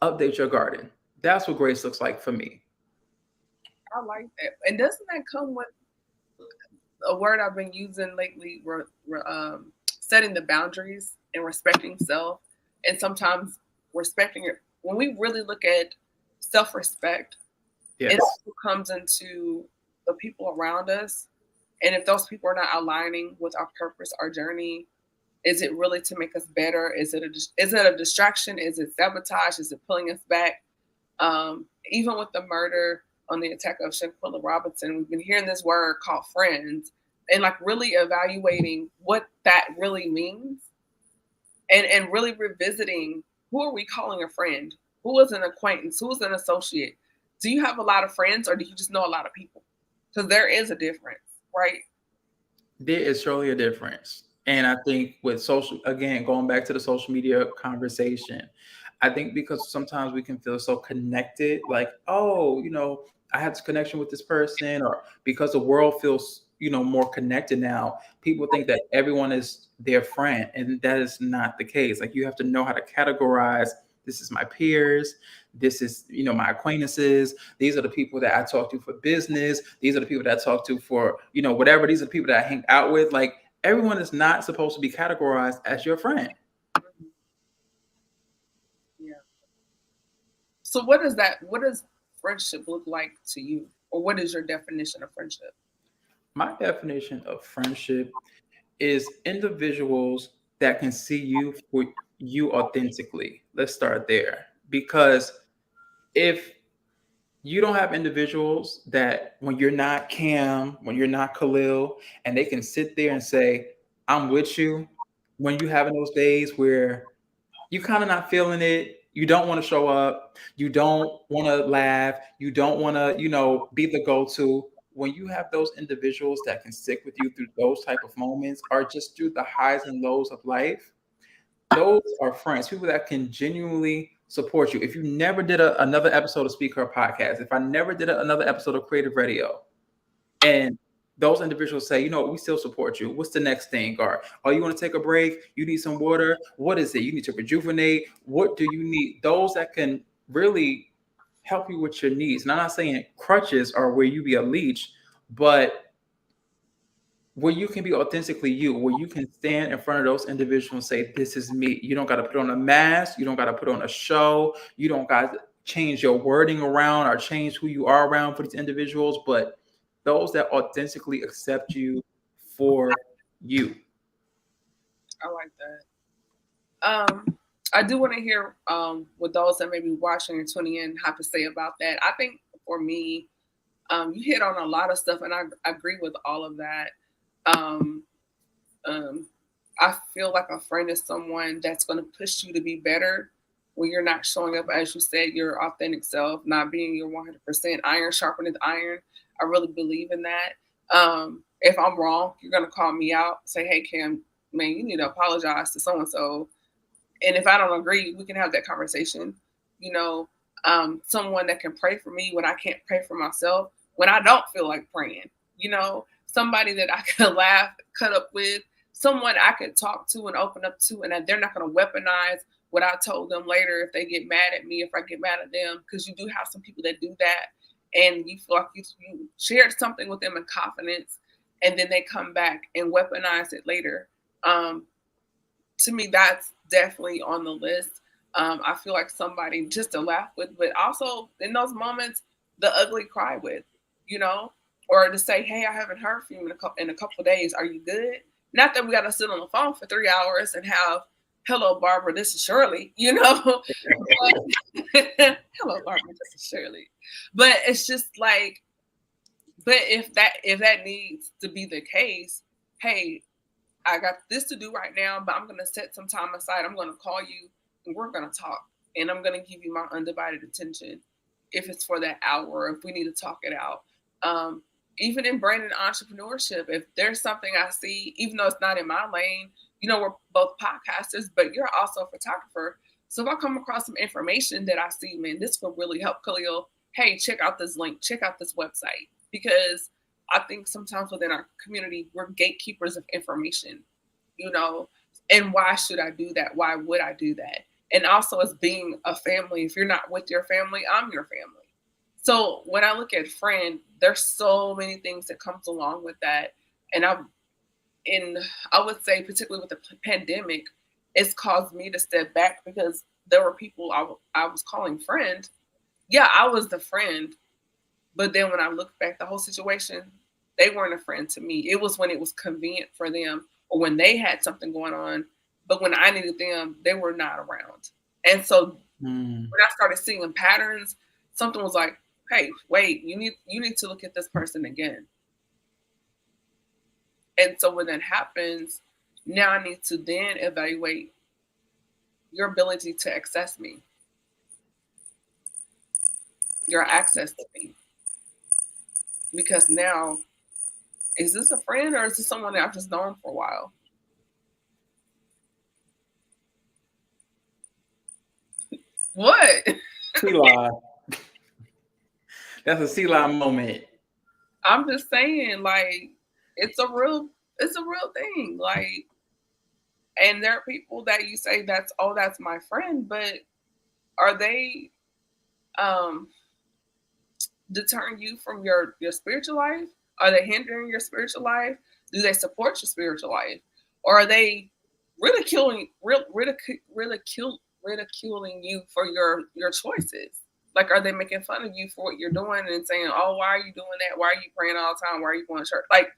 update your garden. That's what grace looks like for me. I like that. And doesn't that come with a word I've been using lately? Setting the boundaries and respecting self, and sometimes respecting it. When we really look at self-respect, Yes. it also comes into the people around us. And if those people are not aligning with our purpose, our journey, is it really to make us better? Is it a distraction? Is it sabotage? Is it pulling us back? Even with the murder on the attack of Khalil Robinson, we've been hearing this word called friends, and like really evaluating what that really means, and really revisiting, who are we calling a friend? Who is an acquaintance? Who is an associate? Do you have a lot of friends, or do you just know a lot of people? Because there is a difference, right? There is surely a difference. And I think with social, again, going back to the social media conversation, I think because sometimes we can feel so connected, like, oh, I have this connection with this person, or because the world feels, more connected now, people think that everyone is their friend. And that is not the case. Like you have to know how to categorize, this is my peers, this is, my acquaintances, these are the people that I talk to for business, these are the people that I talk to for, whatever, these are the people that I hang out with. Like everyone is not supposed to be categorized as your friend. Yeah. So what does friendship look like to you? Or what is your definition of friendship? My definition of friendship is individuals that can see you for you authentically. Let's start there. Because if you don't have individuals that, when you're not Cam, when you're not Khalil, and they can sit there and say, I'm with you, when you having those days where you kind of not feeling it, you don't want to show up, you don't want to laugh, you don't want to, be the go-to. When you have those individuals that can stick with you through those type of moments, or just through the highs and lows of life, those are friends, people that can genuinely support you. If you never did another episode of Speak Her podcast, if I never did another episode of Creative Radio, and those individuals say, you know, we still support you. What's the next thing? Or, oh, you want to take a break? You need some water? What is it? You need to rejuvenate? What do you need? Those that can really help you with your needs. And I'm not saying crutches are where you be a leech, but where you can be authentically you, where you can stand in front of those individuals and say, this is me. You don't got to put on a mask. You don't got to put on a show. You don't got to change your wording around or change who you are around for these individuals. But those that authentically accept you for you. I like that. I do want to hear what those that may be watching and tuning in have to say about that. I think for me, you hit on a lot of stuff, and I agree with all of that. I feel like a friend is someone that's going to push you to be better when you're not showing up, as you said, your authentic self, not being your 100% iron sharpened iron. I really believe in that. If I'm wrong, you're going to call me out, say, hey, Cam, man, you need to apologize to so-and-so. And if I don't agree, we can have that conversation. You know, someone that can pray for me when I can't pray for myself, when I don't feel like praying, you know, somebody that I can laugh, cut up with, someone I can talk to and open up to, and that they're not going to weaponize what I told them later if they get mad at me, if I get mad at them, because you do have some people that do that, and you feel like you shared something with them in confidence, and then they come back and weaponize it later. To me, that's definitely on the list. I feel like somebody just to laugh with, but also in those moments, the ugly cry with, you know, or to say, hey, I haven't heard from you in a couple of days. Are you good? Not that we got to sit on the phone for 3 hours and have, hello, Barbara, this is Shirley, you know. Hello, Barbara, this is Shirley. But it's just like, but if that needs to be the case, hey, I got this to do right now, but I'm going to set some time aside. I'm going to call you and we're going to talk. And I'm going to give you my undivided attention if it's for that hour, if we need to talk it out. Even in branding entrepreneurship, if there's something I see, even though it's not in my lane, you know, we're both podcasters, but you're also a photographer. So if I come across some information that I see, man, this will really help Khalil. Hey, check out this link, check out this website. Because I think sometimes within our community, we're gatekeepers of information, you know, and why should I do that? Why would I do that? And also as being a family, if you're not with your family, I'm your family. So when I look at friend, there's so many things that comes along with that. And I would say, particularly with the pandemic, it's caused me to step back because there were people I was calling friend. Yeah, I was the friend. But then when I look back, the whole situation, they weren't a friend to me. It was when it was convenient for them or when they had something going on. But when I needed them, they were not around. And so when I started seeing patterns, something was like, hey, wait, you need to look at this person again. And so when that happens, now I need to then evaluate your ability to access me, your access to me. Because now, is this a friend or is this someone that I've just known for a while? What? Sea That's a sea lion moment. I'm just saying, like, it's a real thing. Like, and there are people that you say that's my friend, but are they deterring you from your spiritual life? Are they hindering your spiritual life? Do they support your spiritual life? Or are they ridiculing you for your choices? Like, are they making fun of you for what you're doing and saying, oh, why are you doing that? Why are you praying all the time? Why are you going to church? Like,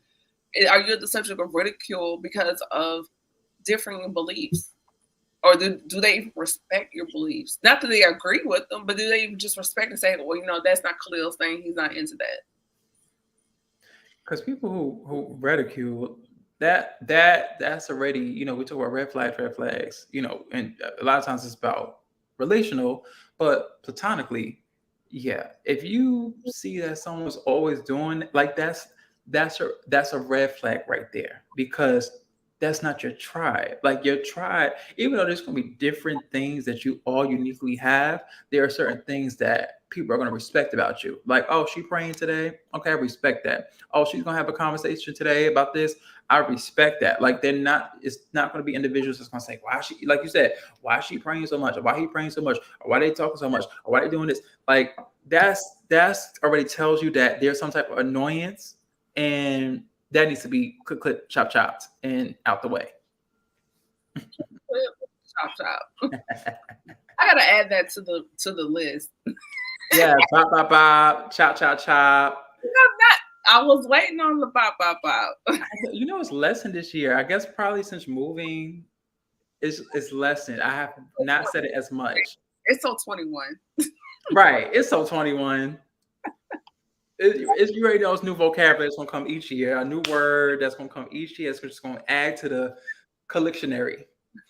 are you the subject of ridicule because of differing beliefs? Or do they even respect your beliefs? Not that they agree with them, but do they even just respect and say, well, you know, that's not Khalil's thing. He's not into that. Because people who ridicule, that's already, you know, we talk about red flags, you know, and a lot of times it's about relational, but platonically, yeah. If you see that someone's always doing like that's a red flag right there. Because that's not your tribe. Like your tribe, even though there's gonna be different things that you all uniquely have, there are certain things that people are gonna respect about you. Like, oh, she praying today. Okay, I respect that. Oh, she's gonna have a conversation today about this. I respect that. Like they're not, it's not gonna be individuals that's gonna say, why is she, like you said, why is she praying so much? Or why he praying so much? Or why they talking so much? Or why they doing this? Like that's already tells you that there's some type of annoyance, and that needs to be click, click, chop, chopped, and out the way. Chop chop. I gotta add that to the list. Yeah, bop, bop, bop, chop, chop, chop. I was waiting on the bop bop bop. You know, it's lessened this year. I guess probably since moving, it's lessened. I have not said it as much. It's so 21. Right. It's so 21. It's you already know it's new vocabulary that's gonna come each year. A new word that's gonna come each year. It's just gonna add to the collectionary.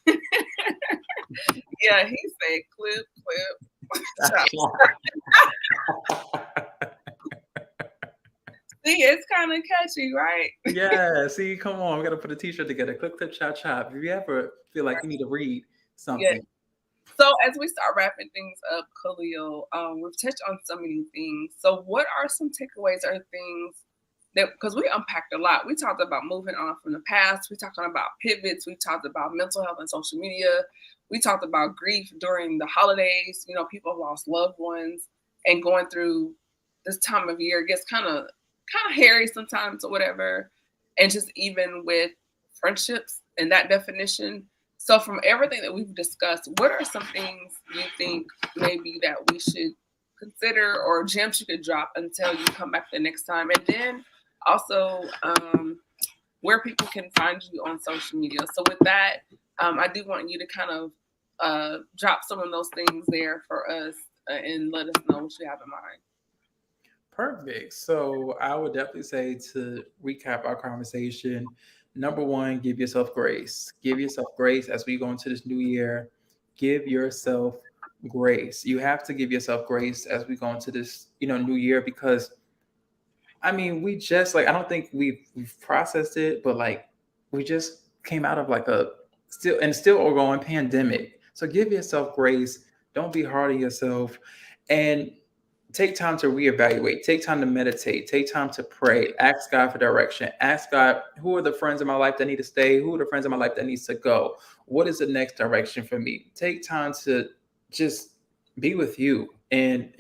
Yeah, he said clip, clip. See, it's kind of catchy, right? Yeah. See, come on, we gotta put a T-shirt together. Click, clip, chop, chop. If you ever feel like you need to read something, Yeah. So as we start wrapping things up, Khalil, we've touched on so many things. So what are some takeaways or things that, because we unpacked a lot. We talked about moving on from the past. We talked about pivots. We talked about mental health and social media. We talked about grief during the holidays. You know, people have lost loved ones and going through this time of year gets kind of hairy sometimes or whatever. And just even with friendships and that definition. So from everything that we've discussed, what are some things you think maybe that we should consider or gems you could drop until you come back the next time? And then also where people can find you on social media. So with that, I do want you to kind of drop some of those things there for us and let us know what you have in mind. perfect. So I would definitely say, to recap our conversation, number one, give yourself grace. Give yourself grace as we go into this new year. Give yourself grace. You have to give yourself grace as we go into this, new year, because I mean, we just like, I don't think we've processed it, but like we just came out of like a still ongoing pandemic. So give yourself grace. Don't be hard on yourself, and take time to reevaluate. Take time to meditate. Take time to pray. Ask God for direction. Ask God, who are the friends in my life that need to stay? Who are the friends in my life that needs to go? What is the next direction for me? Take time to just be with you, and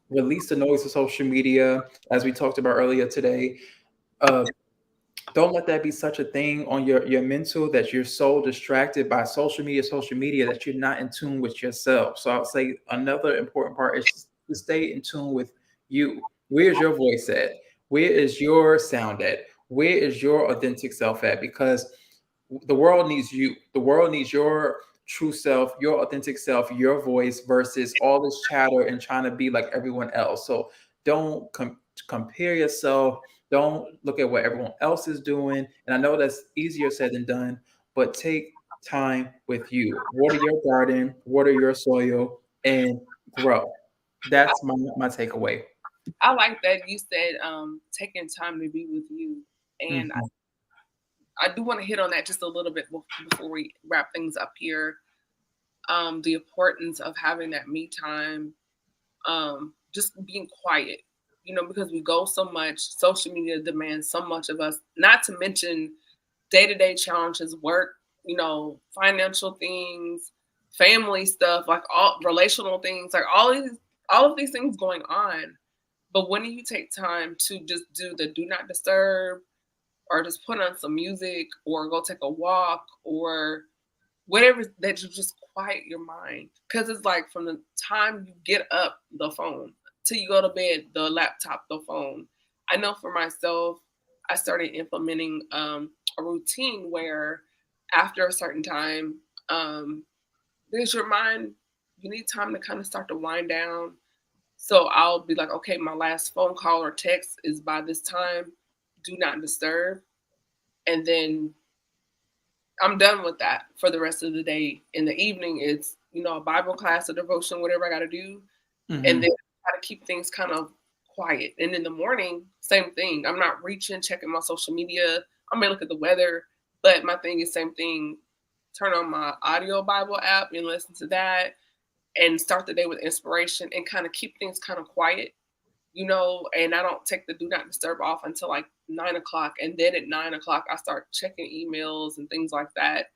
release the noise of social media, as we talked about earlier today. Uh, don't let that be such a thing on your mental that you're so distracted by social media that you're not in tune with yourself. So I'll say another important part is to stay in tune with you. Where's your voice at? Where is your sound at? Where is your authentic self at? Because the world needs you. The world needs your true self, your authentic self, your voice, versus all this chatter and trying to be like everyone else. So don't compare yourself. Don't look at what everyone else is doing. And I know that's easier said than done, but take time with you. Water your garden, water your soil, and grow. That's my takeaway. I like that you said taking time to be with you. And Mhm. I do want to hit on that just a little bit before we wrap things up here. The importance of having that me time, just being quiet, because we go so much, social media demands so much of us, not to mention day to day challenges, work, financial things, family stuff, like all relational things, like all of these things going on. But when do you take time to just do the do not disturb, or just put on some music, or go take a walk, or whatever, that you just quiet your mind? Because it's like from the time you get up, the phone, till you go to bed, the laptop, the phone. I know for myself, I started implementing a routine where after a certain time, there's your mind, you need time to kind of start to wind down. So I'll be like, okay, my last phone call or text is by this time, do not disturb. And then I'm done with that for the rest of the day. In the evening, it's, a Bible class, a devotion, whatever I got to do. And Mhm. then try to keep things kind of quiet. And in the morning, same thing. I'm not reaching, checking my social media. I may look at the weather. But my thing is same thing. Turn on my audio Bible app and listen to that and start the day with inspiration and kind of keep things kind of quiet, and I don't take the do not disturb off until like 9 o'clock. And then at 9 o'clock, I start checking emails and things like that.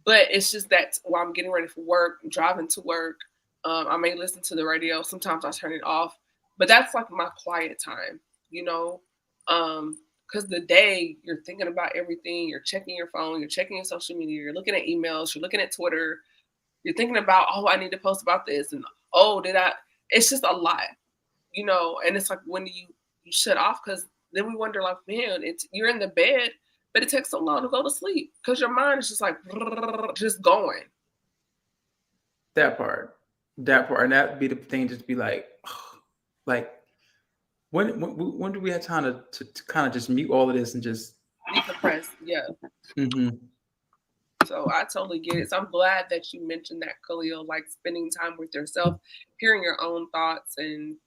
But it's just that while I'm getting ready for work, driving to work, I may listen to the radio. Sometimes I turn it off, but that's like my quiet time, you know, because the day you're thinking about everything, you're checking your phone, you're checking your social media, you're looking at emails, you're looking at Twitter, you're thinking about, oh, I need to post about this, and oh, did I? It's just a lot, and it's like when do you shut off? Because then we wonder, like, man, you're in the bed, but it takes so long to go to sleep because your mind is just like just going. That part, and that'd be the thing. Just be like when do we have time to kind of just mute all of this and just Decompress, yeah. hmm So I totally get it. So I'm glad that you mentioned that, Khalil, like spending time with yourself, hearing your own thoughts, and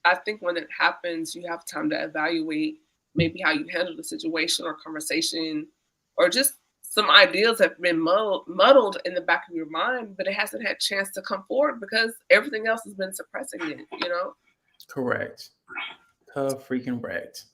I think when it happens, you have time to evaluate maybe how you handle the situation or conversation, or just some ideas have been muddled in the back of your mind, but it hasn't had a chance to come forward because everything else has been suppressing it. correct, freaking wrecked.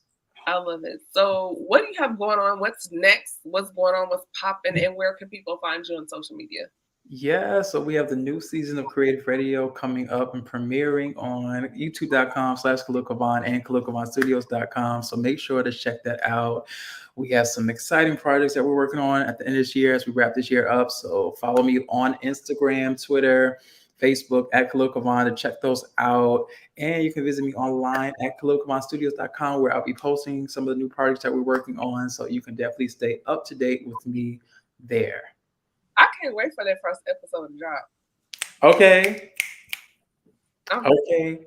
I love it. So what do you have going on? What's next? What's going on? What's popping? And where can people find you on social media? Yeah, so we have the new season of Creative Radio coming up and premiering on youtube.com/Khalil Kavon and KhalilKavonStudios.com. So make sure to check that out. We have some exciting projects that we're working on at the end of this year as we wrap this year up. So follow me on Instagram, Twitter, Facebook at Khalil Kavon to check those out. And you can visit me online at KhalilKavonStudios.com where I'll be posting some of the new projects that we're working on. So you can definitely stay up to date with me there. I can't wait for that first episode to drop. Okay. I'm Okay.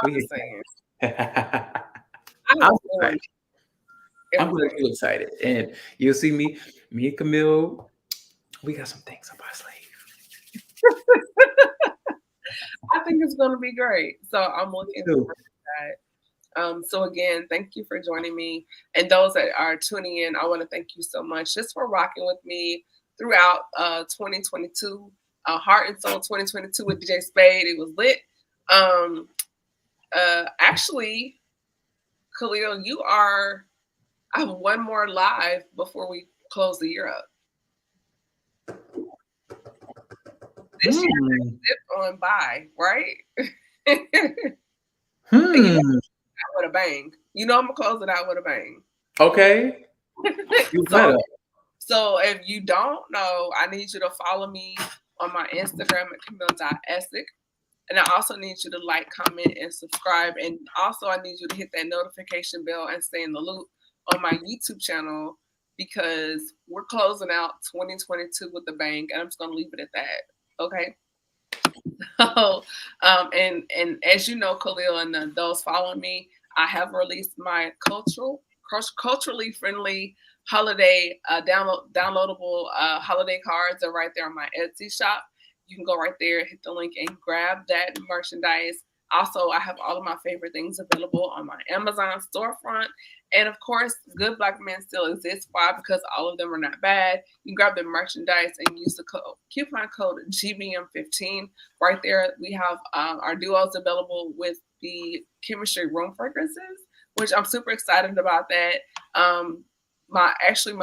just saying. I'm excited. I'm glad you're excited. And you'll see me and Camille, we got some things up our sleeve. I think it's going to be great. So I'm looking forward to that. So again, thank you for joining me. And those that are tuning in, I want to thank you so much just for rocking with me throughout 2022. Heart and Soul 2022 with DJ Spade. It was lit. Actually, Khalil, I have one more live before we close the year up. This year zipped on by, right? With a bang. I'm gonna close it out with a bang. Okay. So if you don't know, I need you to follow me on my Instagram at Camille.Essick. And I also need you to like, comment, and subscribe. And also I need you to hit that notification bell and stay in the loop on my YouTube channel because we're closing out 2022 with a bang. And I'm just gonna leave it at that. Okay. So, and as you know, Khalil, and those following me, I have released my culturally friendly holiday downloadable holiday cards. Are right there on my Etsy shop. You can go right there, hit the link, and grab that merchandise. Also, I have all of my favorite things available on my Amazon storefront. And of course, Good Black Men still exists. Why? Because all of them are not bad. You can grab the merchandise and use the coupon code GBM15. Right there, we have our duos available with the Chemistry Room fragrances, which I'm super excited about that. My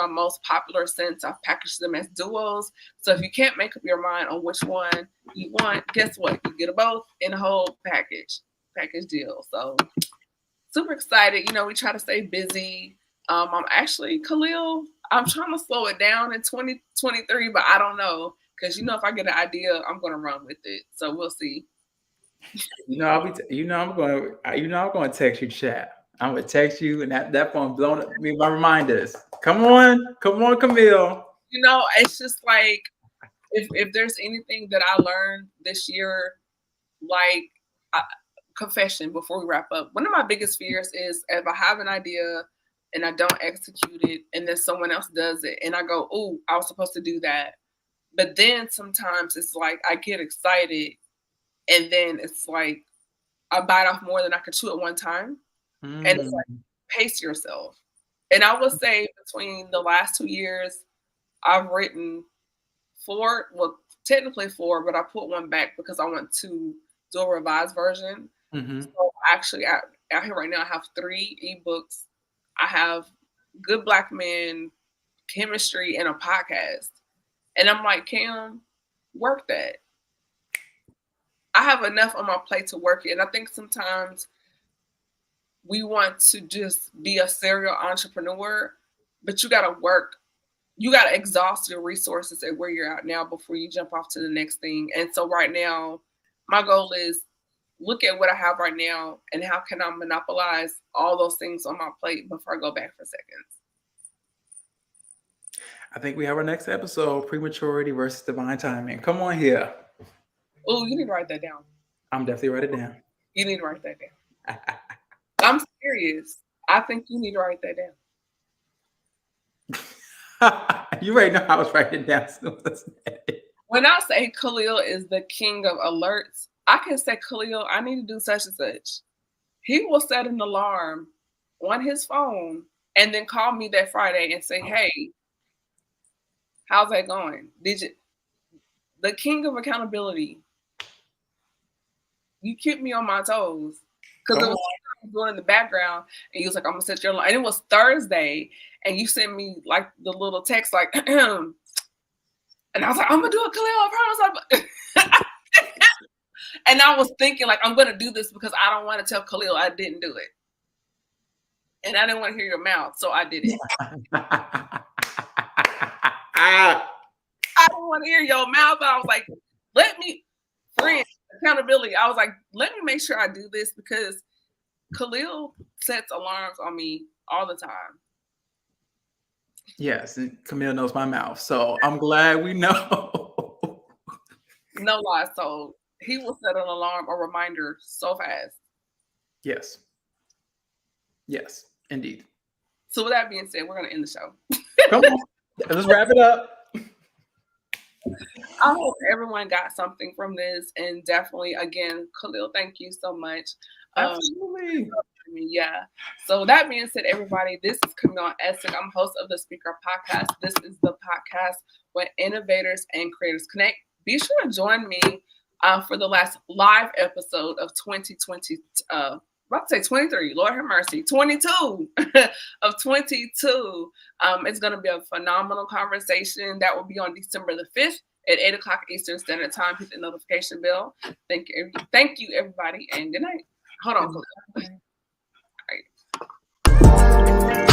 most popular scents, I've packaged them as duos. So if you can't make up your mind on which one you want, guess what? You get them both in a whole package deal. So super excited. We try to stay busy. I'm actually, Khalil, I'm trying to slow it down in 2023, but I don't know. Because if I get an idea, I'm gonna run with it. So we'll see. I'm going to text you, chat. I'm gonna text you, and that phone blowing up me my reminders. Come on, Camille. It's just like if there's anything that I learned this year, like confession before we wrap up. One of my biggest fears is if I have an idea and I don't execute it, and then someone else does it, and I go, "Oh, I was supposed to do that," but then sometimes it's like I get excited, and then it's like I bite off more than I could chew at one time. And it's like, pace yourself. And I would say between the last 2 years, I've written 4, well, technically 4, but I put one back because I want to do a revised version. Mm-hmm. So actually, out here right now, I have 3 ebooks. I have Good Black Men, Chemistry, and a podcast. And I'm like, Cam, work that. I have enough on my plate to work it. And I think sometimes we want to just be a serial entrepreneur, but you got to work. You got to exhaust your resources at where you're at now before you jump off to the next thing. And so right now, my goal is look at what I have right now and how can I monopolize all those things on my plate before I go back for seconds. I think we have our next episode, prematurity versus divine timing. Come on here. Oh, you need to write that down. I'm definitely write it down. You need to write that down. I'm serious. I think you need to write that down. You already know I was writing it down. When I say Khalil is the king of alerts, I can say, Khalil, I need to do such and such. He will set an alarm on his phone and then call me that Friday and say, hey, how's that going? The king of accountability. You keep me on my toes. Because it was doing in the background and you was like, I'm gonna set your alarm. And it was Thursday and you sent me like the little text like, and I was like, I'm gonna do it, Khalil, I promise. And I was thinking like, I'm gonna do this because I don't want to tell Khalil I didn't do it. And I didn't want to hear your mouth, so I did it. I don't want to hear your mouth, but I was like, friend, accountability. I was like, let me make sure I do this because Khalil sets alarms on me all the time. Yes, and Camille knows my mouth, so I'm glad we know. No lie, so he will set an alarm or reminder so fast. Yes. Yes, indeed. So with that being said, we're going to end the show. Come on, let's wrap it up. I hope everyone got something from this, and definitely, again, Khalil, thank you so much. Absolutely. Yeah. So that being said, everybody, this is Camille Essig. I'm host of the Speaker Podcast. This is the podcast where innovators and creators connect. Be sure to join me for the last live episode of 2020. About to say 23, Lord have mercy, 22 of 22. It's going to be a phenomenal conversation. That will be on December the 5th at 8 o'clock Eastern Standard Time. Hit the notification bell. Thank you, everybody, and good night. Hold on. All right.